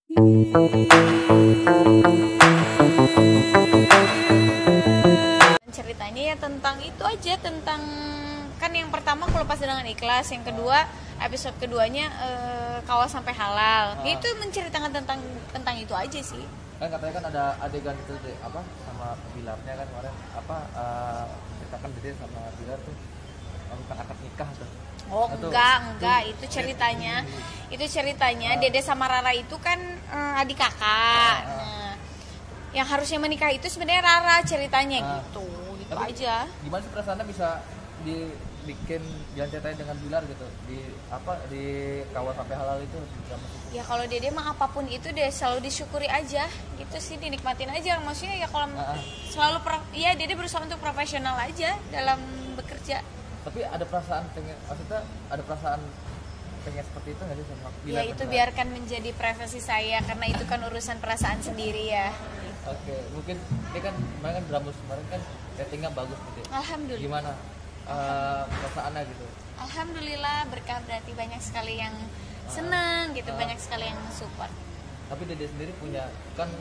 Ceritanya ya tentang itu aja, tentang kan yang pertama kalau pas dengan ikhlas, yang kedua episode keduanya kawal sampai halal. Itu menceritakan tentang itu aja sih. Kan katanya kan ada adegan itu deh, apa sama Bilarnya kan kemarin ceritakan Dede sama Bilar tuh tentang akad nikah tuh. Oh enggak, itu ceritanya Dede sama Rara itu kan adik kakak. Nah, yang harusnya menikah itu sebenarnya Rara ceritanya gitu tapi aja. Gimana sih perasaannya bisa dibikin jalan ceritanya dengan Bilar gitu di kawal sampai halal itu Ya kalau Dede mah apapun itu deh selalu disyukuri aja gitu sih, dinikmatin aja. Maksudnya ya kalau selalu Dede berusaha untuk profesional aja dalam bekerja. Tapi ada perasaan pengen seperti itu nggak sih sama Bilar? Ya itu biarkan menjadi privasi saya karena itu kan urusan perasaan sendiri ya. Oke, mungkin ini kan kemarin kan Dramus kemarin kan ratingnya bagus gitu. Alhamdulillah. Gimana perasaannya gitu? Alhamdulillah, berkah berarti banyak sekali yang senang gitu, banyak sekali yang support. Tapi Dede sendiri punya kan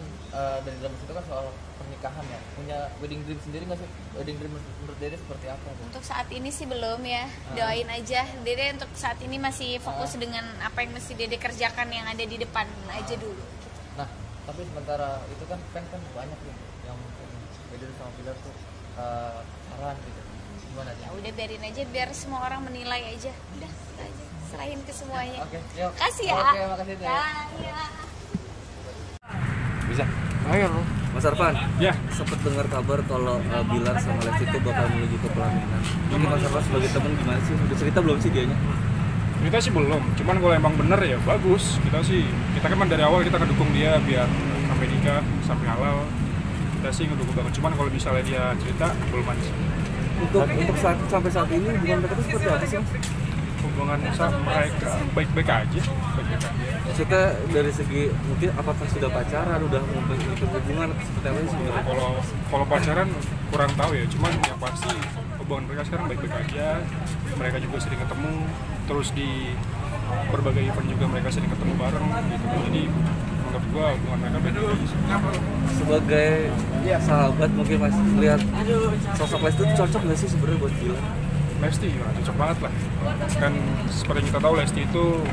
dari Dramus itu kan soal pernikahan ya, punya wedding dream sendiri nggak sih? Wedding dream menurut Dede seperti apa? Untuk saat ini sih belum ya, doain aja. Dede untuk saat ini masih fokus dengan apa yang mesti Dede kerjakan yang ada di depan aja dulu. Nah, tapi sementara itu kan banyak nih yang mungkin Dede sama Bilar tuh saran gitu. Gimana aja? Ya udah biarin aja, biar semua orang menilai aja. Udah aja, serahin ke semuanya. Oke, yuk. Kasih ya. Oke, makasih Dede. Ya. Bisa. Ayo lu. Mas Arfan, Ya. sempat dengar kabar kalau Bilar sama Lesti itu bakal menuju ke pelaminan. Ini Mas Arfan sebagai teman gimana sih? Udah cerita belum sih dianya? Kita sih belum, cuman kalau emang bener ya bagus. Kita kan dari awal kita ngedukung dia biar sampai nikah, sampai halal. Kita sih ngedukung banget. Cuman kalau misalnya dia cerita belum ada sih. Untuk sampai saat ini hubungan mereka itu seperti apa sih? Hubungan sama mereka baik-baik aja. Maksudnya dari segi mungkin apakah sudah pacaran, udah memiliki hubungan seperti apa sih sebenarnya? Kalau pacaran kurang tahu ya, cuman yang pasti hubungan mereka sekarang baik-baik aja. Mereka juga sering ketemu, terus di berbagai event juga mereka sering ketemu bareng gitu. Jadi menurut gua hubungan mereka baik-baik aja. Sebagai sahabat mungkin Mas lihat sosok Lesti itu cocok nggak sih sebenarnya buat Bilar? Lesti ya, cocok banget lah. Kan seperti yang kita tahu Lesti itu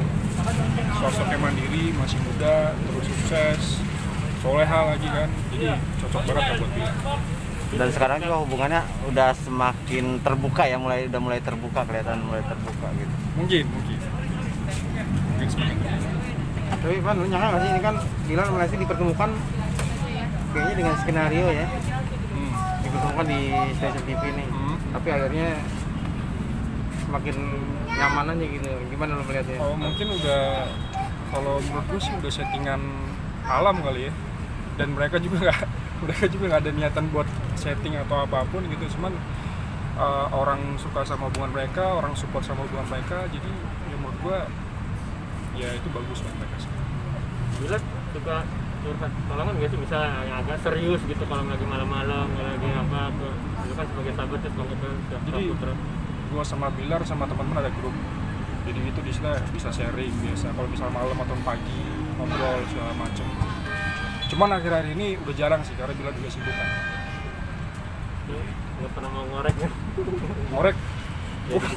sosoknya mandiri, masih muda, terus sukses, soleha lagi kan. Jadi cocok banget lah buat dia. Dan sekarang juga hubungannya udah semakin terbuka ya, udah mulai terbuka, kelihatan mulai terbuka gitu. Mungkin semakin terbuka. Tapi Van, lu nyangka nggak sih ini kan Bilar sama Lesti dipertemukan kayaknya dengan skenario ya, dipertemukan di stasiun TV nih. Tapi akhirnya semakin nyaman aja gitu. Gimana lo melihatnya? Oh mungkin udah, kalau menurut gue sih udah settingan alam kali ya. Dan mereka juga nggak ada niatan buat setting atau apapun gitu. Cuman orang suka sama hubungan mereka, orang support sama hubungan mereka. Jadi ya menurut gue ya itu bagus buat mereka sih. Bilar suka curhat tolongan nggak sih, misalnya yang agak serius gitu kalau lagi malam-malam, lagi apa tuh? Itu kan sebagai sahabat ya, Jadi gue sama Bilar sama teman-teman ada grup, jadi itu bisa sharing biasa kalau misal malam atau pagi ngobrol segala macem. Cuman akhir-akhir ini udah jarang sih karena Bilar juga sibuk kan. Nggak pernah mau ngorek ya? Ngorek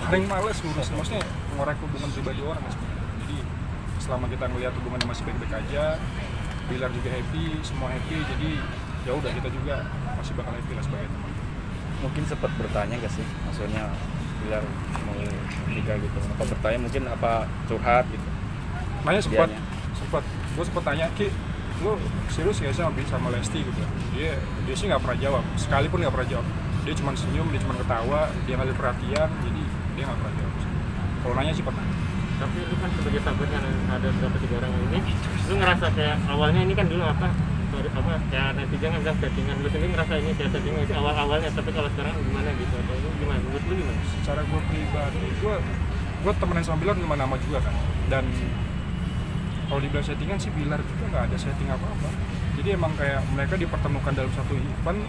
paling males ngurus, maksudnya ngorek hubungan pribadi orang mas. Jadi selama kita ngelihat hubungannya masih baik-baik aja, Bilar juga happy, semua happy, jadi ya udah kita juga masih bakal happy lah sebagai teman. Mungkin sempat bertanya gak sih, maksudnya Bilar mau nikah gitu, apa bertanya mungkin apa curhat gitu? Nanya sempat, gue sempat tanya, Ki, lu serius gak sih sama Lesti gitu? Dia sih nggak pernah jawab, sekalipun nggak pernah jawab. Dia cuma senyum, dia cuma ketawa, dia ngalih perhatian, jadi dia nggak pernah jawab. Kalau nanya sih pernah. Tapi itu kan sebagai sahabatnya ada berapa 3 orang ini, lu ngerasa kayak awalnya ini kan dulu kayak netizen kan bilang settingan, lu sendiri ngerasa ini kayak settingan itu awalnya, tapi kalau sekarang gimana gitu, atau lu gimana, menurut lu gimana? Secara gue pribadi, gue temenan sama Bilar nama juga kan, dan kalau dibilang settingan sih Bilar juga nggak ada setting apa-apa. Jadi emang kayak mereka dipertemukan dalam satu event,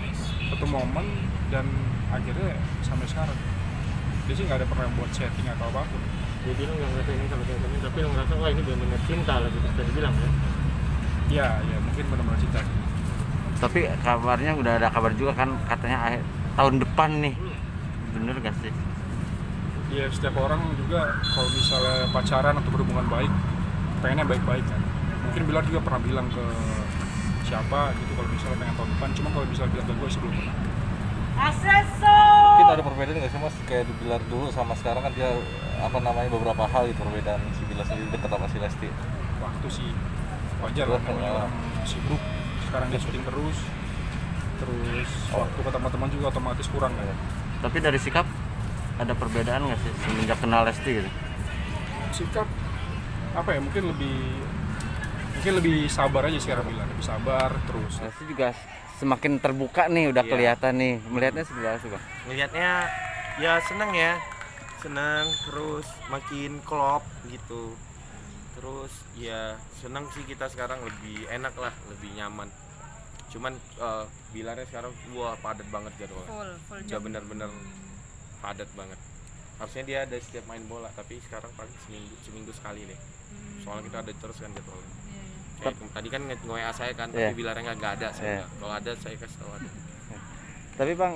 satu momen, dan akhirnya sampai sekarang dia sih nggak ada pernah buat setting atau apapun. Jadi lu nggak ngerasa ini sama temen-temen, tapi lu ngerasa wah ini benar-benar cinta lah gitu, bisa dibilang ya? Ya mungkin benar-benar cinta. Tapi kabarnya udah ada kabar juga kan katanya tahun depan nih. Bener gak sih? Ya setiap orang juga kalau misalnya pacaran atau berhubungan baik pengennya baik-baik kan. Mungkin Bilar juga pernah bilang ke siapa gitu kalau misalnya pengen tahun depan, cuma kalau misalnya bilang ke gue sih belum pernah. Mungkin ada perbedaan nggak sih mas, kayak di Bilar dulu sama sekarang kan dia apa namanya beberapa hal itu perbedaan si Bilar sendiri dekat sama si Lesti. Waktu sih wajar lah, namanya orang sibuk sekarang dia syuting terus waktu ke teman-teman juga otomatis kurang kan. Tapi dari sikap ada perbedaan nggak sih semenjak kenal Lesti gitu? Sikap apa ya, mungkin lebih sabar aja sekarang Bilar, lebih sabar terus. Lesti juga semakin terbuka nih, udah kelihatan nih. Melihatnya seperti apa sih bang? Ngelihatnya ya seneng terus makin klop gitu. Terus ya seneng sih, kita sekarang lebih enak lah, lebih nyaman. Cuman Bilarnya sekarang padat banget jadwalnya. Full Udah bener-bener padat banget. Harusnya dia ada setiap main bola, tapi sekarang paling seminggu sekali deh. Soalnya kita ada terus kan jadwalnya. Kayak tadi kan nge-WA saya kan, tapi Bilarnya nggak ada. Saya kalau ada saya kasih tahu ada. Tapi bang,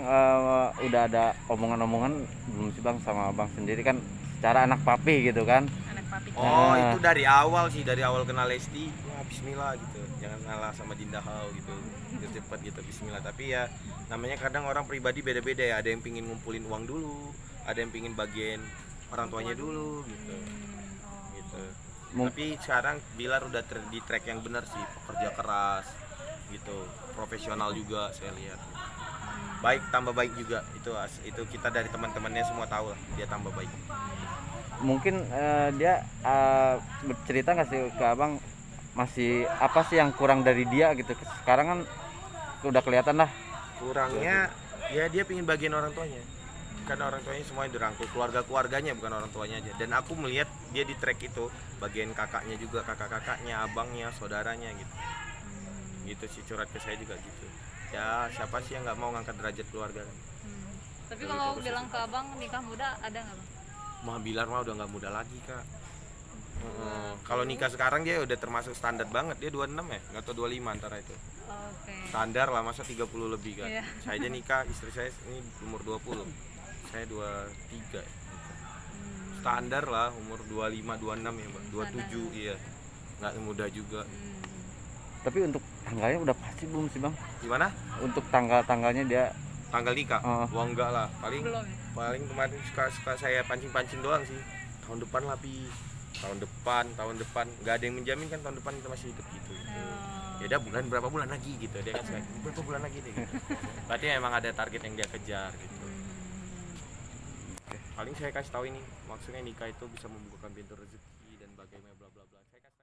udah ada omongan-omongan belum sih bang sama bang sendiri kan secara anak papi gitu kan? Anak papi. Oh itu dari awal sih, dari awal kenal Lesti, ya Bismillah gitu, jangan ngalah sama Dinda Hao gitu, cepet gitu Bismillah. Tapi ya namanya kadang orang pribadi beda-beda ya, ada yang pingin ngumpulin uang dulu, ada yang pingin bagian orang tuanya dulu gitu. Tapi sekarang Bilar udah di track yang benar sih, pekerja keras gitu, profesional juga saya lihat. Baik, tambah baik juga, itu kita dari teman-temannya semua tahu lah, dia tambah baik. Mungkin dia bercerita nggak sih ke abang masih apa sih yang kurang dari dia gitu? Sekarang kan udah kelihatan lah. Kurangnya ya dia pingin bagian orang tuanya, karena orang tuanya semuanya dirangkul, keluarganya bukan orang tuanya aja. Dan aku melihat dia di track itu bagian kakaknya juga, kakak-kakaknya, abangnya, saudaranya gitu. Gitu sih, curhat ke saya juga gitu. Ya siapa sih yang nggak mau ngangkat derajat keluarga kan? Tapi kalau bilang ke abang nikah muda ada nggak bang? Mah Bilar mah udah nggak muda lagi kak. Kalau nikah sekarang dia udah termasuk standar banget, dia 26 ya, nggak tahu 25 antara itu. Standar lah, masa 30 lebih kan. Saya aja nikah, istri saya ini umur 20, saya 23 ya. Standar lah umur 25, 26 ya mbak, 27 iya, nggak muda juga. Tapi untuk tanggalnya udah pasti belum sih bang? Gimana? Untuk tanggalnya dia Tanggal nikah? Wah enggak lah, paling kemarin suka saya pancing doang sih. Tahun depan lah tahun depan nggak ada yang menjamin kan tahun depan kita masih hidup gitu. Ya udah berapa bulan lagi gitu, dia kan berapa bulan lagi deh gitu. Berarti emang ada target yang dia kejar gitu. Paling saya kasih tahu ini, maksudnya nikah itu bisa membukakan pintu rezeki dan bagaimana bla bla bla. Saya kasih